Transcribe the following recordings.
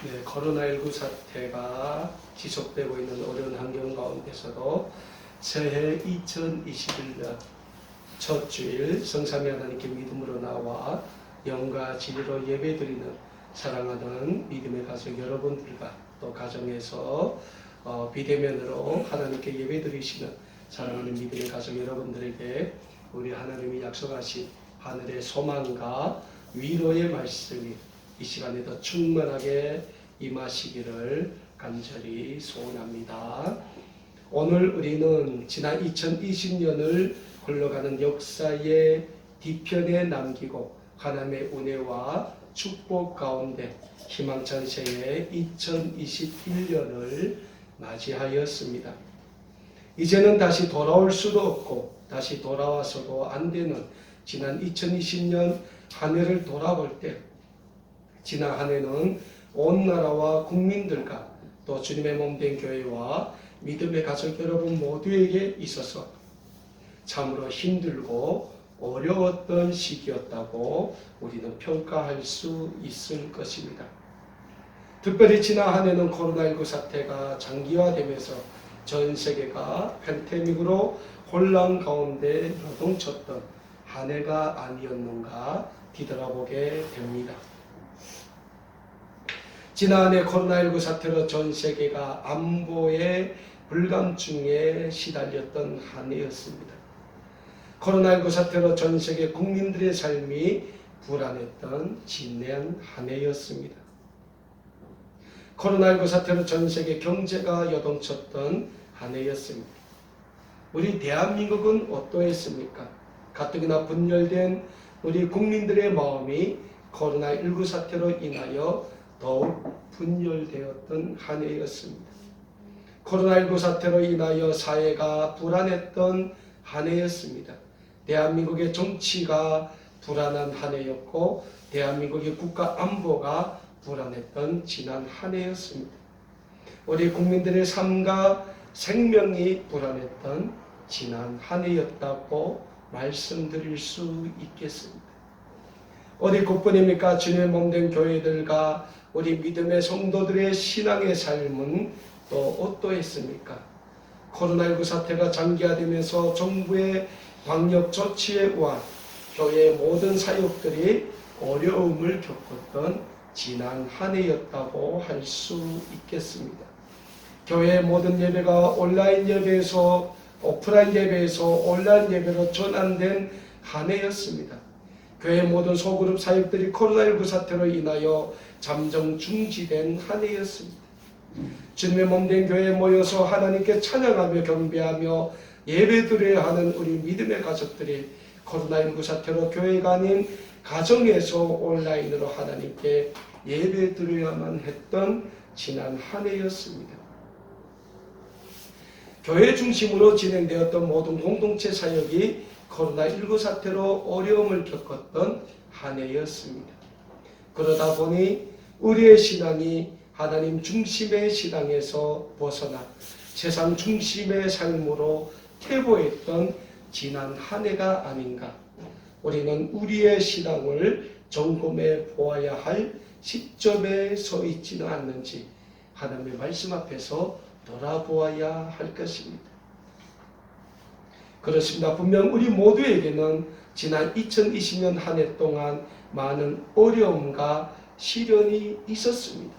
네, 코로나19 사태가 지속되고 있는 어려운 환경 가운데서도 새해 2021년 첫 주일 성삼위 하나님께 믿음으로 나와 영과 진리로 예배드리는 사랑하는 믿음의 가족 여러분들과 또 가정에서 비대면으로 하나님께 예배드리시는 사랑하는 믿음의 가족 여러분들에게 우리 하나님이 약속하신 하늘의 소망과 위로의 말씀이 이 시간에도 충만하게 임하시기를 간절히 소원합니다. 오늘 우리는 지난 2020년을 흘러가는 역사의 뒤편에 남기고 하나님의 은혜와 축복 가운데 희망찬 새해 2021년을 맞이하였습니다. 이제는 다시 돌아올 수도 없고 다시 돌아와서도 안 되는 지난 2020년 한 해를 돌아볼 때 지난 한 해는 온 나라와 국민들과 또 주님의 몸된 교회와 믿음의 가족 여러분 모두에게 있어서 참으로 힘들고 어려웠던 시기였다고 우리는 평가할 수 있을 것입니다. 특별히 지난 한 해는 코로나19 사태가 장기화되면서 전 세계가 팬데믹으로 혼란 가운데 요동쳤던 한 해가 아니었는가 뒤돌아보게 됩니다. 지난해 코로나19 사태로 전 세계가 안보의 불감증에 시달렸던 한 해였습니다. 코로나19 사태로 전 세계 국민들의 삶이 불안했던 지난 한 해였습니다. 코로나19 사태로 전 세계 경제가 요동쳤던 한 해였습니다. 우리 대한민국은 어떠했습니까? 가뜩이나 분열된 우리 국민들의 마음이 코로나19 사태로 인하여 더욱 분열되었던 한 해였습니다. 코로나19 사태로 인하여 사회가 불안했던 한 해였습니다. 대한민국의 정치가 불안한 한 해였고 대한민국의 국가 안보가 불안했던 지난 한 해였습니다. 우리 국민들의 삶과 생명이 불안했던 지난 한 해였다고 말씀드릴 수 있겠습니다. 어디 곳뿐입니까? 주님의 몸된 교회들과 우리 믿음의 성도들의 신앙의 삶은 또 어떠했습니까? 코로나19 사태가 장기화되면서 정부의 방역 조치에 의한 교회의 모든 사역들이 어려움을 겪었던 지난 한 해였다고 할 수 있겠습니다. 교회의 모든 예배가 온라인 예배에서 오프라인 예배에서 온라인 예배로 전환된 한 해였습니다. 교회의 모든 소그룹 사역들이 코로나19 사태로 인하여 잠정 중지된 한 해였습니다. 주님의 몸된 교회에 모여서 하나님께 찬양하며 경배하며 예배드려야 하는 우리 믿음의 가족들이 코로나19 사태로 교회가 아닌 가정에서 온라인으로 하나님께 예배드려야만 했던 지난 한 해였습니다. 교회 중심으로 진행되었던 모든 공동체 사역이 코로나19 사태로 어려움을 겪었던 한 해였습니다. 그러다 보니 우리의 신앙이 하나님 중심의 신앙에서 벗어나 세상 중심의 삶으로 퇴보했던 지난 한 해가 아닌가. 우리는 우리의 신앙을 점검해 보아야 할 시점에 서 있지는 않는지 하나님의 말씀 앞에서 돌아보아야 할 것입니다. 그렇습니다. 분명 우리 모두에게는 지난 2020년 한 해 동안 많은 어려움과 시련이 있었습니다.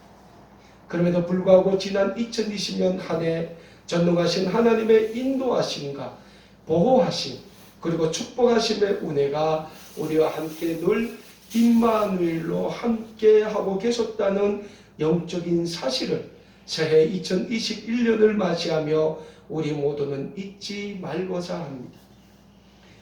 그럼에도 불구하고 지난 2020년 한 해 전능하신 하나님의 인도하심과 보호하심 그리고 축복하심의 은혜가 우리와 함께 늘 임마누엘로 함께하고 계셨다는 영적인 사실을 새해 2021년을 맞이하며 우리 모두는 잊지 말고자 합니다.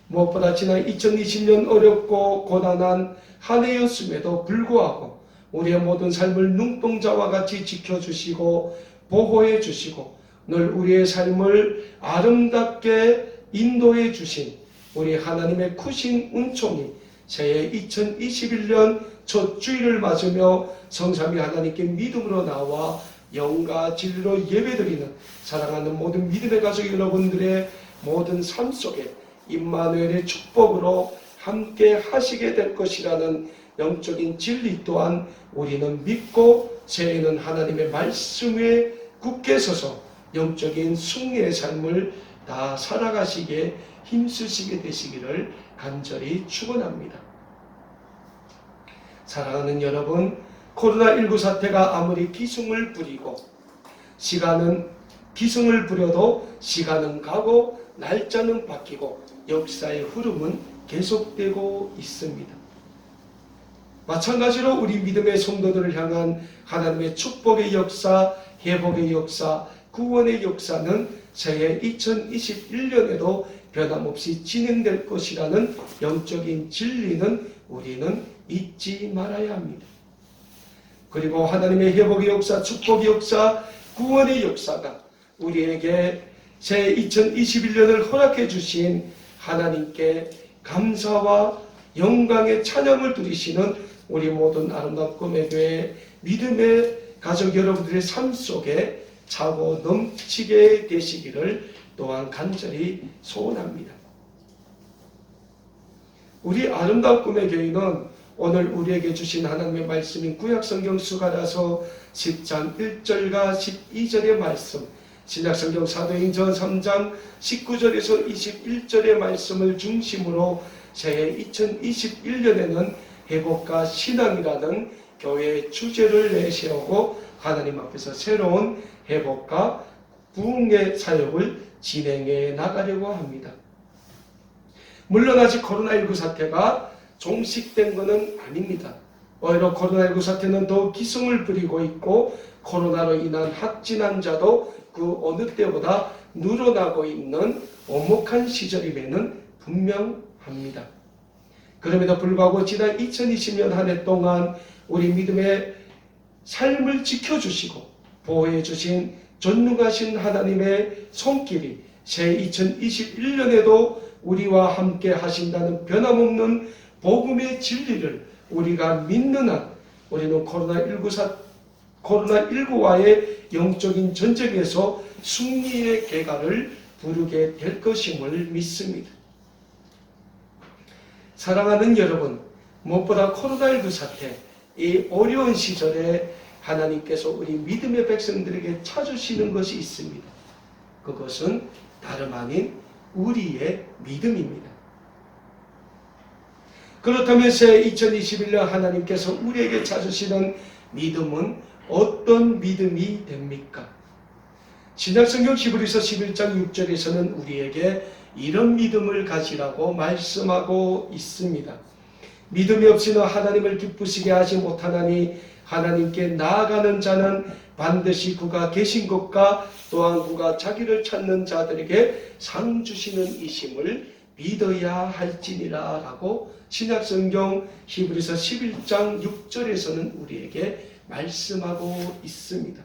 무엇보다 지난 2020년 어렵고 고난한 한 해였음에도 불구하고 우리의 모든 삶을 눈동자와 같이 지켜주시고 보호해 주시고 늘 우리의 삶을 아름답게 인도해 주신 우리 하나님의 크신 은총이 새해 2021년 첫 주일을 맞으며 성삼위 하나님께 믿음으로 나와 영과 진리로 예배드리는 사랑하는 모든 믿음의 가족 여러분들의 모든 삶 속에 임마누엘의 축복으로 함께 하시게 될 것이라는 영적인 진리 또한 우리는 믿고 새해에는 하나님의 말씀에 굳게 서서 영적인 승리의 삶을 다 살아가시기에 힘쓰시게 되시기를 간절히 축원합니다. 사랑하는 여러분, 코로나19 사태가 아무리 기승을 부리고 기승을 부려도 시간은 가고 날짜는 바뀌고 역사의 흐름은 계속되고 있습니다. 마찬가지로 우리 믿음의 성도들을 향한 하나님의 축복의 역사, 회복의 역사, 구원의 역사는 새해 2021년에도 변함없이 진행될 것이라는 영적인 진리는 우리는 잊지 말아야 합니다. 그리고 하나님의 회복의 역사, 축복의 역사, 구원의 역사가 우리에게 새해 2021년을 허락해 주신 하나님께 감사와 영광의 찬양을 드리시는 우리 모든 아름다운 꿈의 교회 믿음의 가족 여러분들의 삶 속에 차고 넘치게 되시기를 또한 간절히 소원합니다. 우리 아름다운 꿈의 교회는 오늘 우리에게 주신 하나님의 말씀인 구약성경 수가라서 10장 1절과 12절의 말씀, 신약성경 사도행전 3장 19절에서 21절의 말씀을 중심으로 새해 2021년에는 회복과 신앙이라는 교회의 주제를 내세우고 하나님 앞에서 새로운 회복과 부흥의 사역을 진행해 나가려고 합니다. 물론 아직 코로나19 사태가 종식된 것은 아닙니다. 오히려 코로나19 사태는 더욱 기승을 부리고 있고 코로나로 인한 확진환자도 그 어느 때보다 늘어나고 있는 엄혹한 시절임에는 분명합니다. 그럼에도 불구하고 지난 2020년 한 해 동안 우리 믿음의 삶을 지켜주시고 보호해주신 전능하신 하나님의 손길이 새 2021년에도 우리와 함께 하신다는 변함없는 복음의 진리를 우리가 믿는 한 우리는 코로나19와의 영적인 전쟁에서 승리의 계가를 부르게 될 것임을 믿습니다. 사랑하는 여러분, 무엇보다 코로나19 사태, 이 어려운 시절에 하나님께서 우리 믿음의 백성들에게 찾으시는 것이 있습니다. 그것은 다름 아닌 우리의 믿음입니다. 그렇다면 새 2021년 하나님께서 우리에게 찾으시는 믿음은 어떤 믿음이 됩니까? 신약성경 히브리서 11장 6절에서는 우리에게 이런 믿음을 가지라고 말씀하고 있습니다. 믿음이 없이는 하나님을 기쁘시게 하지 못하나니 하나님께 나아가는 자는 반드시 그가 계신 것과 또한 그가 자기를 찾는 자들에게 상 주시는 이심을 믿어야 할지니라 라고 신약성경 히브리서 11장 6절에서는 우리에게 말씀하고 있습니다.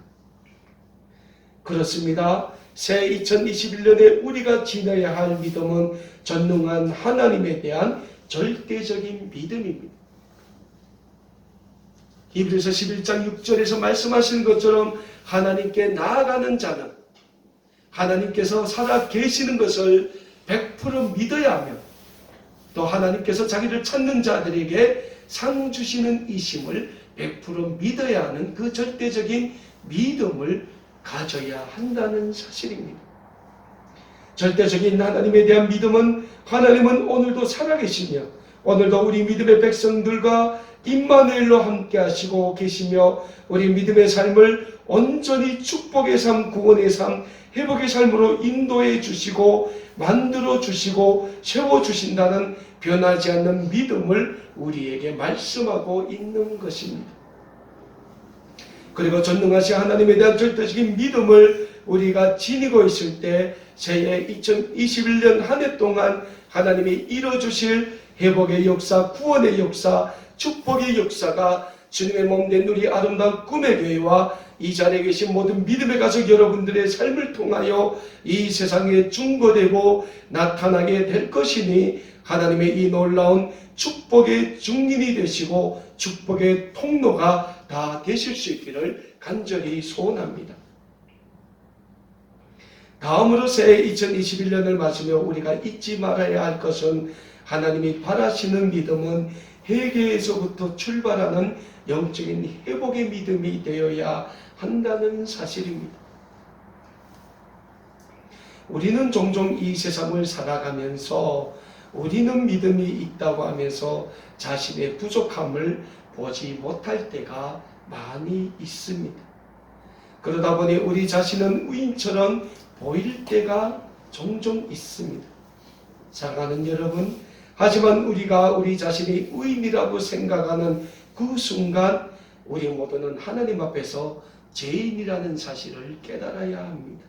그렇습니다. 새 2021년에 우리가 지녀야 할 믿음은 전능한 하나님에 대한 절대적인 믿음입니다. 히브리서 11장 6절에서 말씀하시는 것처럼 하나님께 나아가는 자는 하나님께서 살아 계시는 것을 100% 믿어야 하며 또 하나님께서 자기를 찾는 자들에게 상 주시는 이심을 100% 믿어야 하는 그 절대적인 믿음을 가져야 한다는 사실입니다. 절대적인 하나님에 대한 믿음은 하나님은 오늘도 살아계시며 오늘도 우리 믿음의 백성들과 임마누엘로 함께 하시고 계시며 우리 믿음의 삶을 온전히 축복의 삶, 구원의 삶, 회복의 삶으로 인도해 주시고 만들어 주시고 세워 주신다는 변하지 않는 믿음을 우리에게 말씀하고 있는 것입니다. 그리고 전능하신 하나님에 대한 절대적인 믿음을 우리가 지니고 있을 때 새해 2021년 한 해 동안 하나님이 이뤄주실 회복의 역사, 구원의 역사, 축복의 역사가 주님의 몸된 우리 아름다운 꿈의 교회와 이 자리에 계신 모든 믿음의 가족 여러분들의 삶을 통하여 이 세상에 증거되고 나타나게 될 것이니 하나님의 이 놀라운 축복의 증인이 되시고 축복의 통로가 다 되실 수 있기를 간절히 소원합니다. 다음으로 새해 2021년을 맞으며 우리가 잊지 말아야 할 것은 하나님이 바라시는 믿음은 회개에서부터 출발하는 영적인 회복의 믿음이 되어야 한다는 사실입니다. 우리는 종종 이 세상을 살아가면서 우리는 믿음이 있다고 하면서 자신의 부족함을 보지 못할 때가 많이 있습니다. 그러다 보니 우리 자신은 의인처럼 보일 때가 종종 있습니다. 사랑하는 여러분, 하지만 우리가 우리 자신이 의인이라고 생각하는 그 순간 우리 모두는 하나님 앞에서 죄인이라는 사실을 깨달아야 합니다.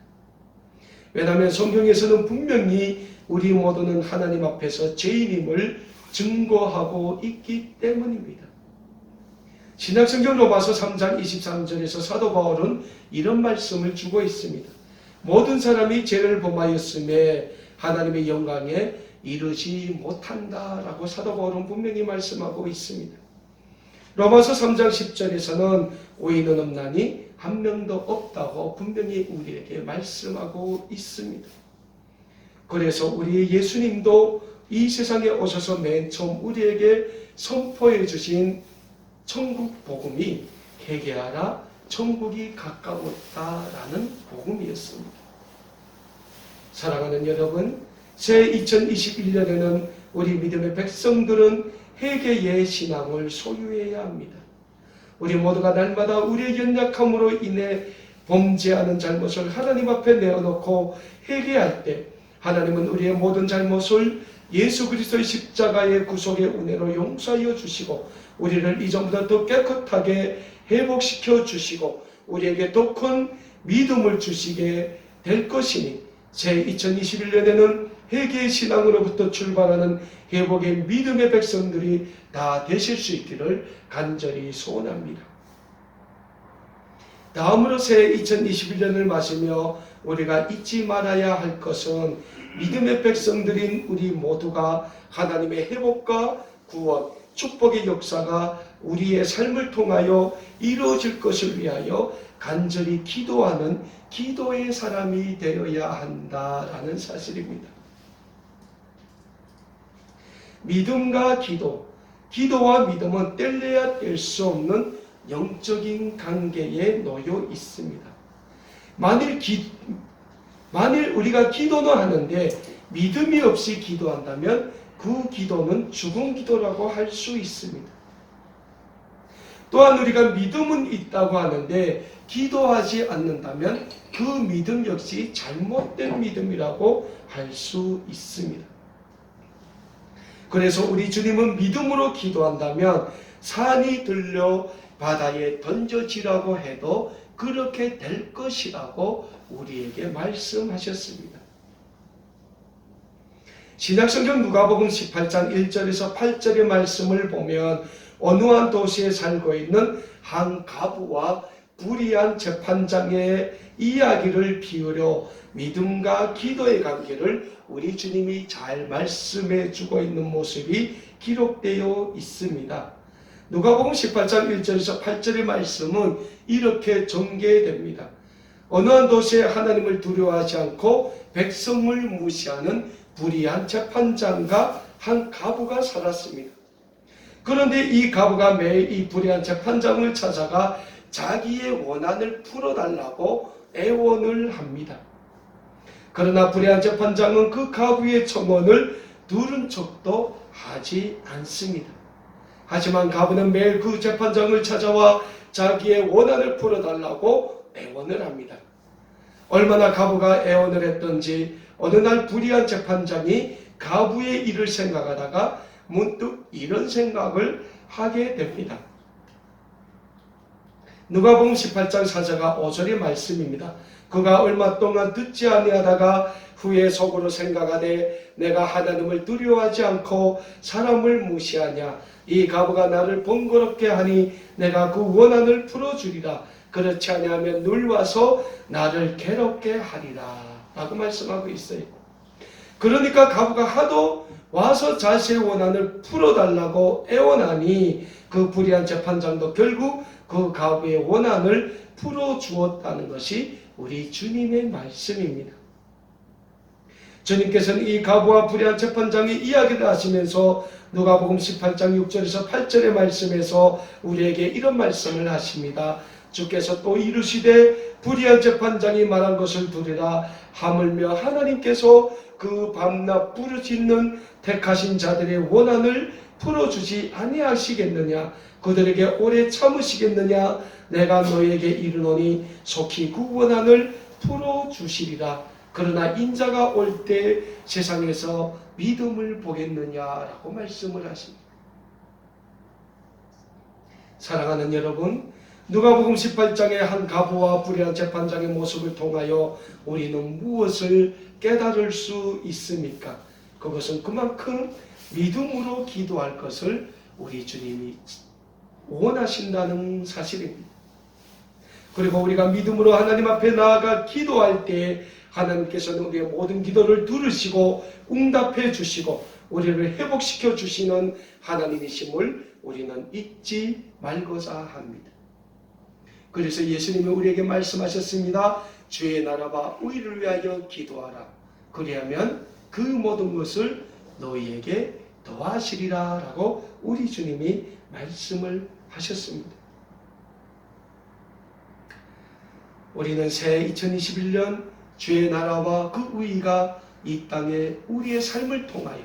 왜냐하면 성경에서는 분명히 우리 모두는 하나님 앞에서 죄인임을 증거하고 있기 때문입니다. 신약성경 로마서 3장 23절에서 사도 바울은 이런 말씀을 주고 있습니다. 모든 사람이 죄를 범하였음에 하나님의 영광에 이르지 못한다라고 사도 바울은 분명히 말씀하고 있습니다. 로마서 3장 10절에서는 의인은 없나니 한 명도 없다고 분명히 우리에게 말씀하고 있습니다. 그래서 우리 예수님도 이 세상에 오셔서 맨 처음 우리에게 선포해 주신 천국 복음이 회개하라 천국이 가까웠다라는 복음이었습니다. 사랑하는 여러분, 새 2021년에는 우리 믿음의 백성들은 회개의 신앙을 소유해야 합니다. 우리 모두가 날마다 우리의 연약함으로 인해 범죄하는 잘못을 하나님 앞에 내어놓고 회개할 때 하나님은 우리의 모든 잘못을 예수 그리스도의 십자가의 구속의 은혜로 용서하여 주시고 우리를 이전보다 더 깨끗하게 회복시켜 주시고 우리에게 더 큰 믿음을 주시게 될 것이니 새 2021년에는 회개의 신앙으로부터 출발하는 회복의 믿음의 백성들이 다 되실 수 있기를 간절히 소원합니다. 다음으로 새 2021년을 맞으며 우리가 잊지 말아야 할 것은 믿음의 백성들인 우리 모두가 하나님의 회복과 구원, 축복의 역사가 우리의 삶을 통하여 이루어질 것을 위하여 간절히 기도하는 기도의 사람이 되어야 한다라는 사실입니다. 믿음과 기도, 기도와 믿음은 뗄래야 뗄 수 없는 영적인 관계에 놓여 있습니다. 만일 우리가 기도는 하는데 믿음이 없이 기도한다면 그 기도는 죽은 기도라고 할 수 있습니다. 또한 우리가 믿음은 있다고 하는데 기도하지 않는다면 그 믿음 역시 잘못된 믿음이라고 할 수 있습니다. 그래서 우리 주님은 믿음으로 기도한다면 산이 들려 바다에 던져지라고 해도 그렇게 될 것이라고 우리에게 말씀하셨습니다. 신약성경 누가복음 18장 1절에서 8절의 말씀을 보면 어느 한 도시에 살고 있는 한 과부와 불의한 재판장의 이야기를 비유로 믿음과 기도의 관계를 우리 주님이 잘 말씀해 주고 있는 모습이 기록되어 있습니다. 누가복음 18장 1절에서 8절의 말씀은 이렇게 전개됩니다. 어느 한 도시에 하나님을 두려워하지 않고 백성을 무시하는 불의한 재판장과 한 과부가 살았습니다. 그런데 이 과부가 매일 이 불의한 재판장을 찾아가 자기의 원한을 풀어달라고 애원을 합니다. 그러나 불의한 재판장은 그 과부의 청원을 들은 척도 하지 않습니다. 하지만 과부는 매일 그 재판장을 찾아와 자기의 원한을 풀어달라고 애원을 합니다. 얼마나 과부가 애원을 했던지 어느 날 불의한 재판장이 과부의 일을 생각하다가 문득 이런 생각을 하게 됩니다. 누가복음 18장 4절과 5절의 말씀입니다. 그가 얼마 동안 듣지 아니하다가 후에 속으로 생각하되 내가 하나님을 두려워하지 않고 사람을 무시하냐 이 과부가 나를 번거롭게 하니 내가 그 원한을 풀어주리라 그렇지 아니하면 늘 와서 나를 괴롭게 하리라 라고 말씀하고 있어요. 그러니까 과부가 하도 와서 자신의 원한을 풀어달라고 애원하니 그 불의한 재판장도 결국 그 과부의 원한을 풀어주었다는 것이 우리 주님의 말씀입니다. 주님께서는 이 가부와 불의한 재판장의 이야기를 하시면서 누가복음 18장 6절에서 8절의 말씀에서 우리에게 이런 말씀을 하십니다. 주께서 또 이르시되 불의한 재판장이 말한 것을 들으라. 하물며 하나님께서 그 밤낮 부르짖는 택하신 자들의 원한을 풀어주지 아니하시겠느냐. 그들에게 오래 참으시겠느냐. 내가 너에게 이르노니 속히 그 원한을 풀어주시리라. 그러나 인자가 올 때 세상에서 믿음을 보겠느냐라고 말씀을 하십니다. 사랑하는 여러분, 누가복음 18장의 한 가부와 불의한 재판장의 모습을 통하여 우리는 무엇을 깨달을 수 있습니까? 그것은 그만큼 믿음으로 기도할 것을 우리 주님이 원하신다는 사실입니다. 그리고 우리가 믿음으로 하나님 앞에 나아가 기도할 때 하나님께서는 우리의 모든 기도를 들으시고 응답해 주시고 우리를 회복시켜 주시는 하나님이심을 우리는 잊지 말고자 합니다. 그래서 예수님이 우리에게 말씀하셨습니다. 주의 나라와 의를 위하여 기도하라. 그리하면 그 모든 것을 너희에게 더하시리라 라고 우리 주님이 말씀을 하셨습니다. 우리는 새해 2021년 주의 나라와 그 의가 이 땅에 우리의 삶을 통하여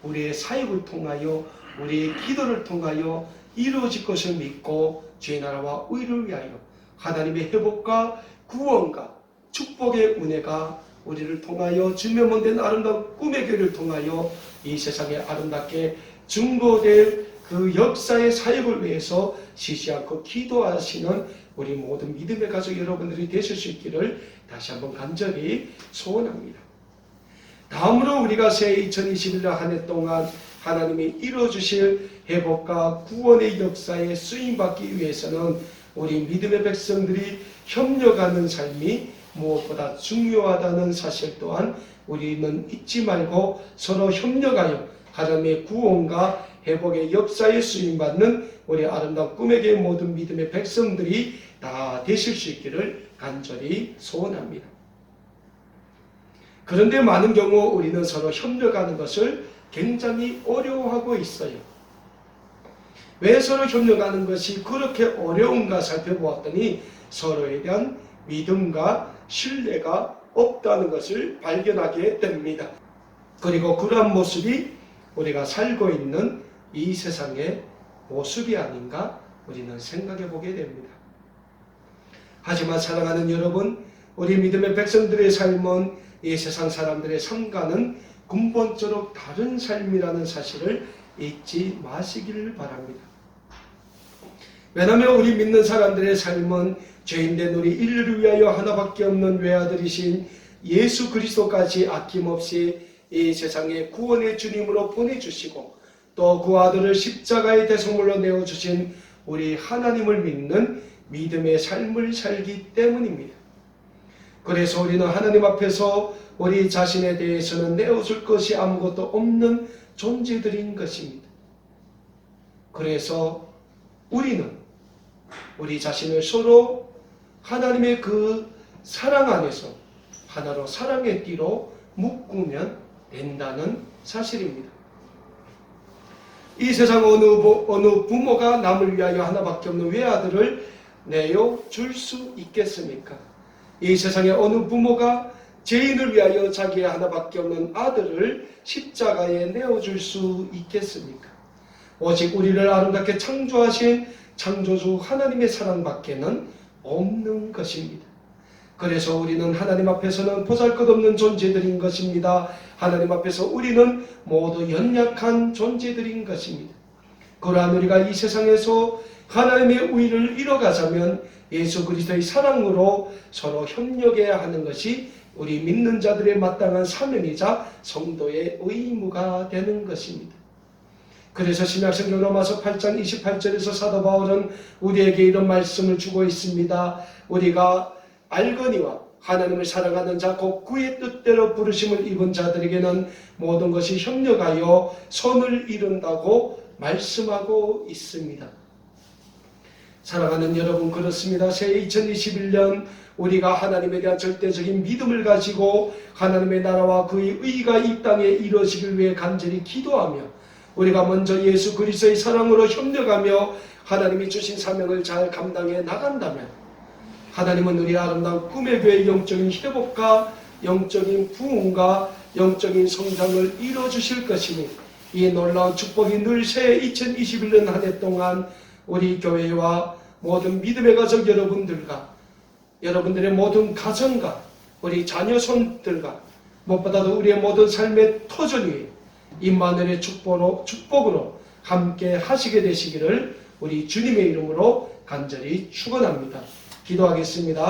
우리의 사역을 통하여 우리의 기도를 통하여 이루어질 것을 믿고 주의 나라와 의를 위하여 하나님의 회복과 구원과 축복의 은혜가 우리를 통하여 주면문된 아름다운 꿈의 교회를 통하여 이 세상에 아름답게 증거될 그 역사의 사역을 위해서 쉬지 않고 기도하시는 우리 모든 믿음의 가족 여러분들이 되실 수 있기를 다시 한번 간절히 소원합니다. 다음으로 우리가 새해 2021년 한 해 동안 하나님이 이루어주실 회복과 구원의 역사에 쓰임받기 위해서는 우리 믿음의 백성들이 협력하는 삶이 무엇보다 중요하다는 사실 또한 우리는 잊지 말고 서로 협력하여 하나님의 구원과 회복의 역사에 쓰임받는 우리 아름다운 꿈에게 모든 믿음의 백성들이 다 되실 수 있기를 간절히 소원합니다. 그런데 많은 경우 우리는 서로 협력하는 것을 굉장히 어려워하고 있어요. 왜 서로 협력하는 것이 그렇게 어려운가 살펴보았더니 서로에 대한 믿음과 신뢰가 없다는 것을 발견하게 됩니다. 그리고 그러한 모습이 우리가 살고 있는 이 세상의 모습이 아닌가 우리는 생각해 보게 됩니다. 하지만 사랑하는 여러분, 우리 믿음의 백성들의 삶은 이 세상 사람들의 삶과는 근본적으로 다른 삶이라는 사실을 잊지 마시기를 바랍니다. 왜냐하면 우리 믿는 사람들의 삶은 죄인된 우리 인류를 위하여 하나밖에 없는 외아들이신 예수 그리스도까지 아낌없이 이 세상에 구원의 주님으로 보내주시고 또 그 아들을 십자가의 대속물로 내어주신 우리 하나님을 믿는 믿음의 삶을 살기 때문입니다. 그래서 우리는 하나님 앞에서 우리 자신에 대해서는 내어줄 것이 아무것도 없는 존재들인 것입니다. 그래서 우리는 우리 자신을 서로 하나님의 그 사랑 안에서 하나로 사랑의 띠로 묶으면 된다는 사실입니다. 이 세상 어느 부모가 남을 위하여 하나밖에 없는 외아들을 내어줄 수 있겠습니까? 이 세상에 어느 부모가 죄인을 위하여 자기의 하나밖에 없는 아들을 십자가에 내어줄 수 있겠습니까? 오직 우리를 아름답게 창조하신 창조주 하나님의 사랑밖에는 없는 것입니다. 그래서 우리는 하나님 앞에서는 보잘것없는 존재들인 것입니다. 하나님 앞에서 우리는 모두 연약한 존재들인 것입니다. 그러한 우리가 이 세상에서 하나님의 의를 이뤄가자면 예수 그리스도의 사랑으로 서로 협력해야 하는 것이 우리 믿는 자들의 마땅한 사명이자 성도의 의무가 되는 것입니다. 그래서 신약성경 로마서 8장 28절에서 사도 바울은 우리에게 이런 말씀을 주고 있습니다. 우리가 알거니와 하나님을 사랑하는 자 곧 그의 뜻대로 부르심을 입은 자들에게는 모든 것이 협력하여 선을 이룬다고 말씀하고 있습니다. 사랑하는 여러분, 그렇습니다. 새해 2021년 우리가 하나님에 대한 절대적인 믿음을 가지고 하나님의 나라와 그의 의가 이 땅에 이루어지길 위해 간절히 기도하며 우리가 먼저 예수 그리스도의 사랑으로 협력하며 하나님이 주신 사명을 잘 감당해 나간다면 하나님은 우리 아름다운 꿈의 교회의 영적인 회복과 영적인 부흥과 영적인 성장을 이루어주실 것이니 이 놀라운 축복이 늘 새해 2021년 한 해 동안 우리 교회와 모든 믿음의 가족 여러분들과 여러분들의 모든 가정과 우리 자녀 손들과 무엇보다도 우리의 모든 삶의 터전 위에 임마누엘의 축복으로 함께 하시게 되시기를 우리 주님의 이름으로 간절히 축원합니다. 기도하겠습니다.